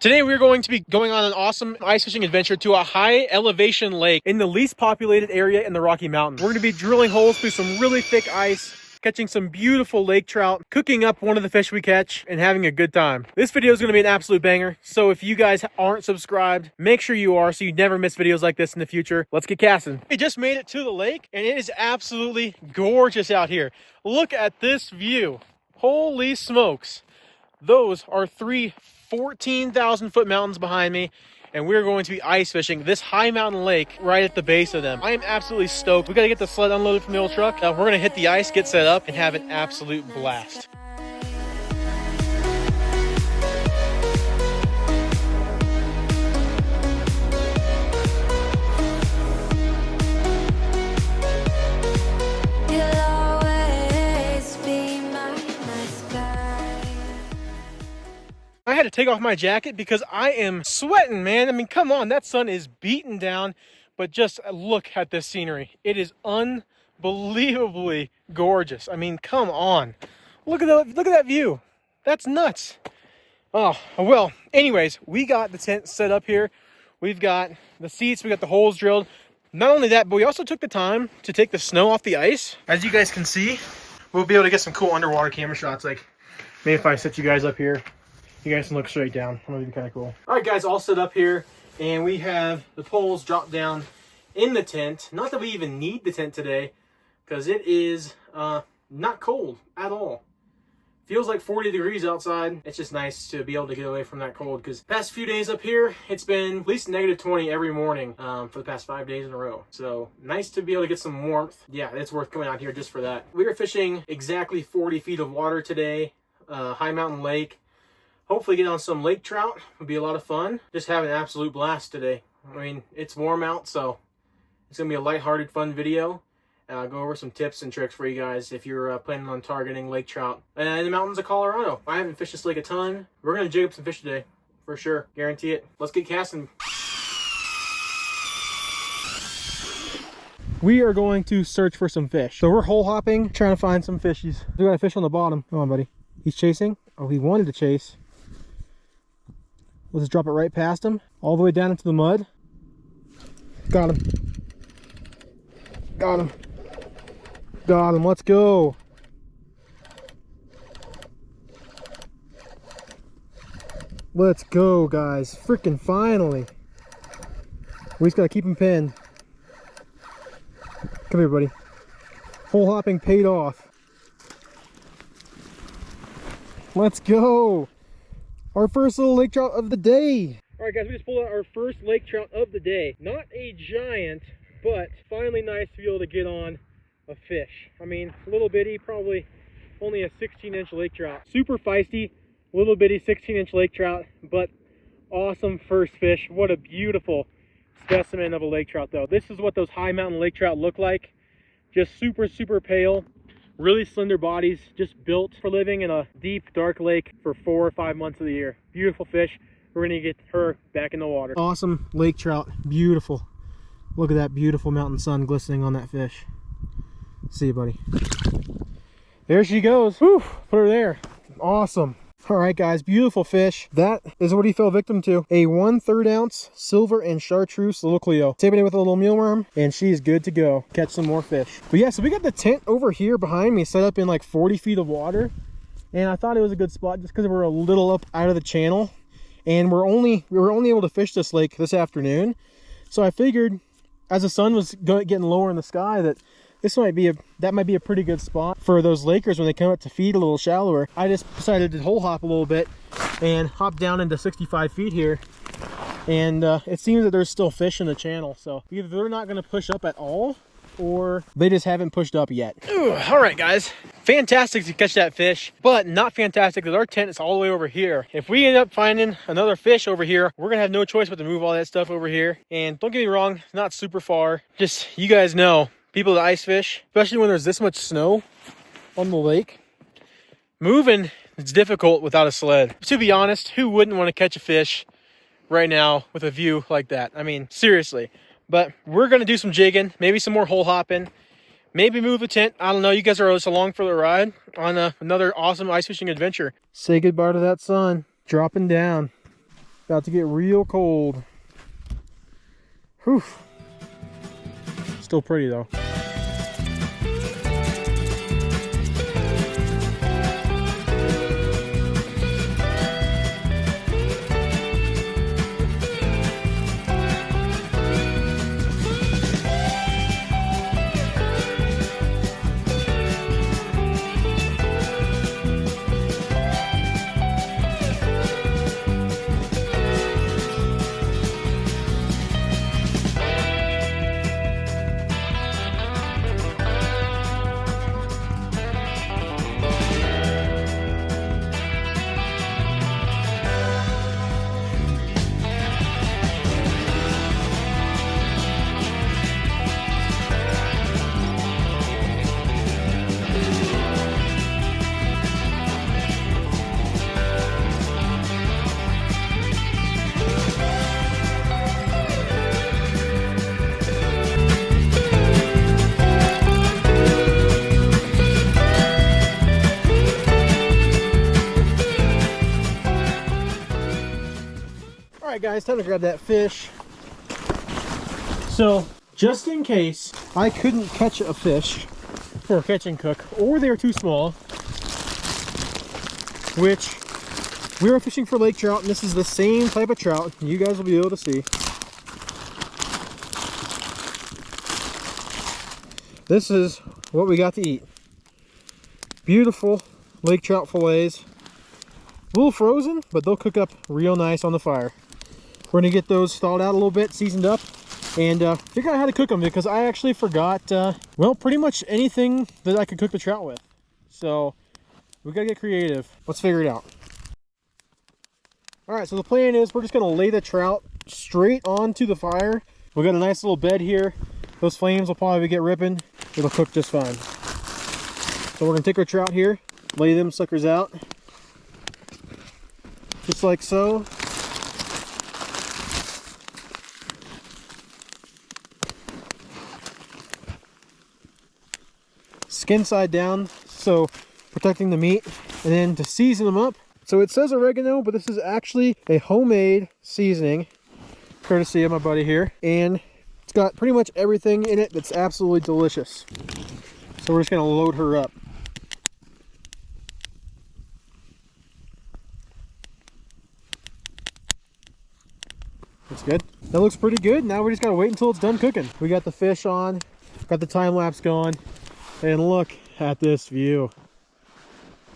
Today we're going to be going on an awesome ice fishing adventure to a high elevation lake in the least populated area in the Rocky Mountains. We're going to be drilling holes through some really thick ice, catching some beautiful lake trout, cooking up one of the fish we catch, and having a good time. This video is going to be an absolute banger, so if you guys aren't subscribed, make sure you are so you never miss videos like this in the future. Let's get casting. We just made it to the lake, and it is absolutely gorgeous out here. Look at this view. Holy smokes. Those are three 14,000 foot mountains behind me, and we're going to be ice fishing this high mountain lake right at the base of them. I am absolutely stoked. We got to get the sled unloaded from the old truck. We're going to hit the ice, get set up, and have an absolute blast. I had to take off my jacket because I am sweating, man. I mean, come on, that sun is beating down, but just look at this scenery. It is unbelievably gorgeous. I mean, come on. Look at that view. That's nuts. Oh, well, anyways, we got the tent set up here. We've got the seats, we got the holes drilled. Not only that, but we also took the time to take the snow off the ice. As you guys can see, we'll be able to get some cool underwater camera shots. Like, maybe if I set you guys up here, you guys can look straight down. That'll be kind of cool. All right, guys, all set up here, and we have the poles dropped down in the tent. Not that we even need the tent today, because it is not cold at all. Feels like 40 degrees outside. It's just nice to be able to get away from that cold, because past few days up here, it's been at least negative 20 every morning for the past 5 days in a row. So nice to be able to get some warmth. Yeah, it's worth coming out here just for that. We are fishing exactly 40 feet of water today, high mountain lake. Hopefully get on some lake trout. Would be a lot of fun. Just have an absolute blast today. I mean, it's warm out, so it's going to be a lighthearted, fun video. Go over some tips and tricks for you guys if you're planning on targeting lake trout in the mountains of Colorado. I haven't fished this lake a ton. We're going to jig up some fish today, for sure. Guarantee it. Let's get casting. We are going to search for some fish. So we're hole hopping, trying to find some fishies. We got a fish on the bottom. Come on, buddy. He's chasing. Oh, he wanted to chase. Let's drop it right past him, all the way down into the mud. Got him. Got him. Got him. Let's go. Let's go, guys. Freaking finally. We just got to keep him pinned. Come here, buddy. Hole hopping paid off. Let's go. Our first little lake trout of the day. All right, guys, we just pulled out our first lake trout of the day. Not a giant, but finally nice to be able to get on a fish. I mean, little bitty, probably only a 16-inch lake trout. Super feisty, little bitty 16-inch lake trout, but awesome first fish. What a beautiful specimen of a lake trout, though. This is what those high mountain lake trout look like. Just super, super pale. Really slender bodies, just built for living in a deep, dark lake for 4 or 5 months of the year. Beautiful fish. We're gonna get her back in the water. Awesome lake trout, beautiful. Look at that beautiful mountain sun glistening on that fish. See you, buddy. There she goes. Whew, put her there. Awesome. All right, guys, beautiful fish. That is what he fell victim to. A 1/3 ounce silver and chartreuse little Cleo. Tipping it with a little mealworm, and she's good to go. Catch some more fish. But yeah, so we got the tent over here behind me set up in like 40 feet of water. And I thought it was a good spot just because we're a little up out of the channel. And we were only able to fish this lake this afternoon. So I figured as the sun was getting lower in the sky that that might be a pretty good spot for those lakers when they come up to feed a little shallower. I just decided to hole hop a little bit and hop down into 65 feet here. And it seems that there's still fish in the channel. So either they're not going to push up at all, or they just haven't pushed up yet. Ooh, all right, guys. Fantastic to catch that fish, but not fantastic that our tent is all the way over here. If we end up finding another fish over here, we're gonna have no choice but to move all that stuff over here. And don't get me wrong, it's not super far. Just, you guys know, people that ice fish, especially when there's this much snow on the lake, moving is difficult without a sled. To be honest, who wouldn't want to catch a fish right now with a view like that? I mean, seriously. But we're going to do some jigging, maybe some more hole hopping, maybe move the tent. I don't know. You guys are just along for the ride on another awesome ice fishing adventure. Say goodbye to that sun. Dropping down. About to get real cold. Whew. Still pretty though. Alright guys, time to grab that fish. So, just in case I couldn't catch a fish for a catch and cook, or they were too small, which we were fishing for lake trout, and this is the same type of trout, you guys will be able to see. This is what we got to eat. Beautiful lake trout fillets. A little frozen, but they'll cook up real nice on the fire. We're gonna get those thawed out a little bit, seasoned up, and figure out how to cook them, because I actually forgot, well, pretty much anything that I could cook the trout with. So we gotta get creative. Let's figure it out. All right, so the plan is we're just gonna lay the trout straight onto the fire. We got a nice little bed here. Those flames will probably get ripping. It'll cook just fine. So we're gonna take our trout here, lay them suckers out, just like so. Skin side down, so protecting the meat. And then to season them up, so it says oregano, but this is actually a homemade seasoning, courtesy of my buddy here, and it's got pretty much everything in it that's absolutely delicious. So we're just gonna load her up. That's good. That looks pretty good. Now we just gotta wait until it's done cooking. We got the fish on, got the time lapse going. And look at this view.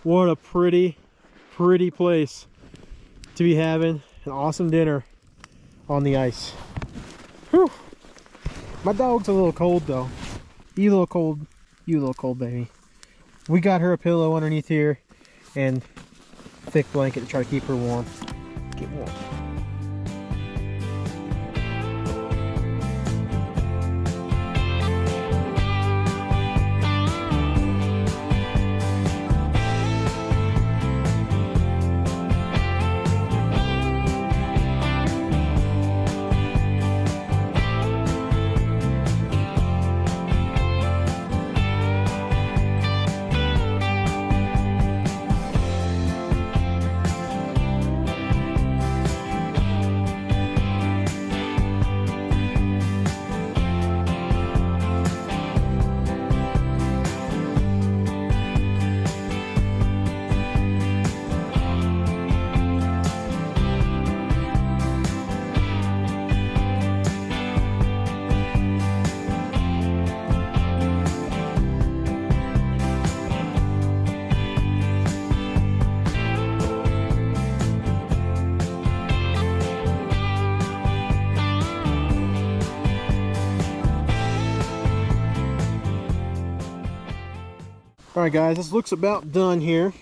What a pretty, pretty place to be having an awesome dinner on the ice. Whew. My dog's a little cold though. You a little cold, you a little cold, baby. We got her a pillow underneath here and a thick blanket to try to keep her warm. Get warm. Alright guys, this looks about done here.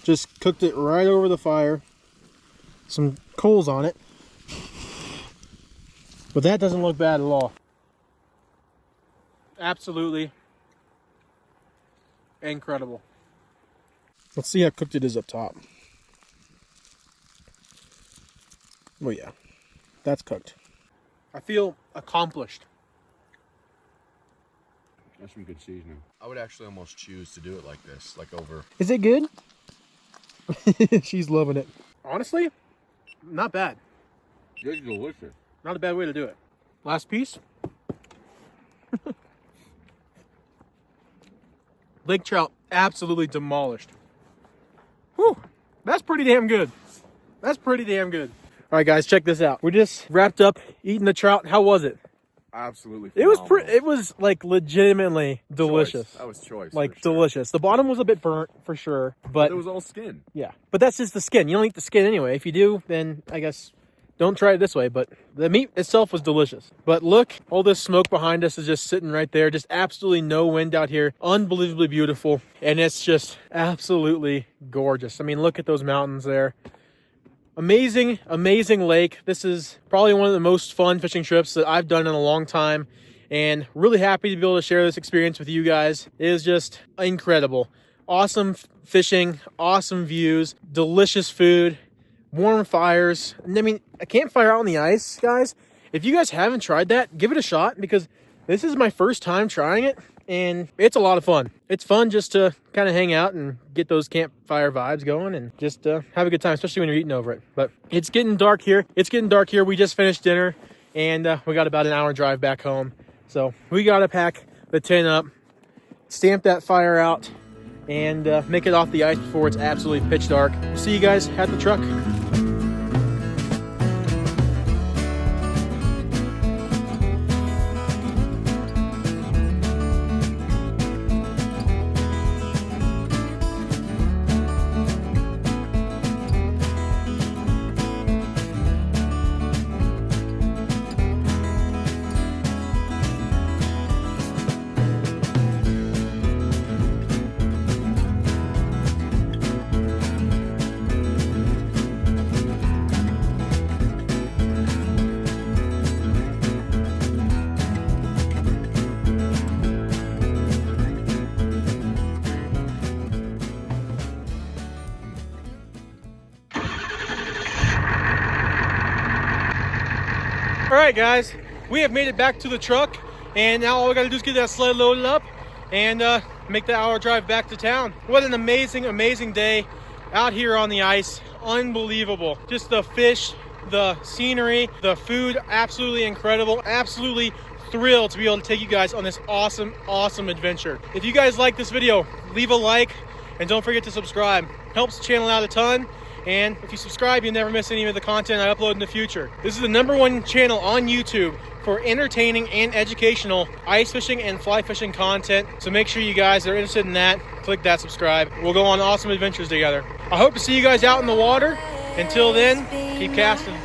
Just cooked it right over the fire. Some coals on it. But that doesn't look bad at all. Absolutely incredible. Let's see how cooked it is up top. Oh yeah, that's cooked. I feel accomplished. That's some good seasoning. I would actually almost choose to do it like this, like over. Is it good? She's loving it. Honestly, not bad. It's delicious. Not a bad way to do it. Last piece. Lake trout absolutely demolished. Whew, that's pretty damn good. That's pretty damn good. All right, guys, check this out. We just wrapped up eating the trout. How was it? Absolutely It phenomenal. was it was like legitimately delicious. Choice. That was choice. Like for sure. delicious. The bottom was a bit burnt for sure, but It was all skin. yeah. But that's just the skin. You don't eat the skin anyway. If you do, then I guess don't try it this way, but the meat itself was delicious. But look, all this smoke behind us is just sitting right there. Just absolutely no wind out here. Unbelievably beautiful. And it's just absolutely gorgeous. I mean, look at those mountains there. Amazing, amazing lake. This is probably one of the most fun fishing trips that I've done in a long time. And really happy to be able to share this experience with you guys. It is just incredible. Awesome fishing, awesome views, delicious food, warm fires. And I mean, a campfire out on the ice, guys. If you guys haven't tried that, give it a shot because this is my first time trying it and it's a lot of fun. It's fun just to kind of hang out and get those campfire vibes going and just have a good time, especially when you're eating over it. But it's getting dark here. We just finished dinner and we got about an hour drive back home. So we got to pack the tent up, stamp that fire out, and make it off the ice before it's absolutely pitch dark. See you guys at the truck. All right, guys, we have made it back to the truck, and now all we gotta do is get that sled loaded up and make the hour drive back to town. What an amazing, amazing day out here on the ice. Unbelievable. Just the fish, the scenery, the food, absolutely incredible. Absolutely thrilled to be able to take you guys on this awesome, awesome adventure. If you guys like this video, leave a like and don't forget to subscribe. Helps the channel out a ton. And if you subscribe, you never miss any of the content I upload in the future. This is the #1 channel on YouTube for entertaining and educational ice fishing and fly fishing content. So make sure you guys are interested in that. Click that subscribe. We'll go on awesome adventures together. I hope to see you guys out in the water. Until then, keep casting.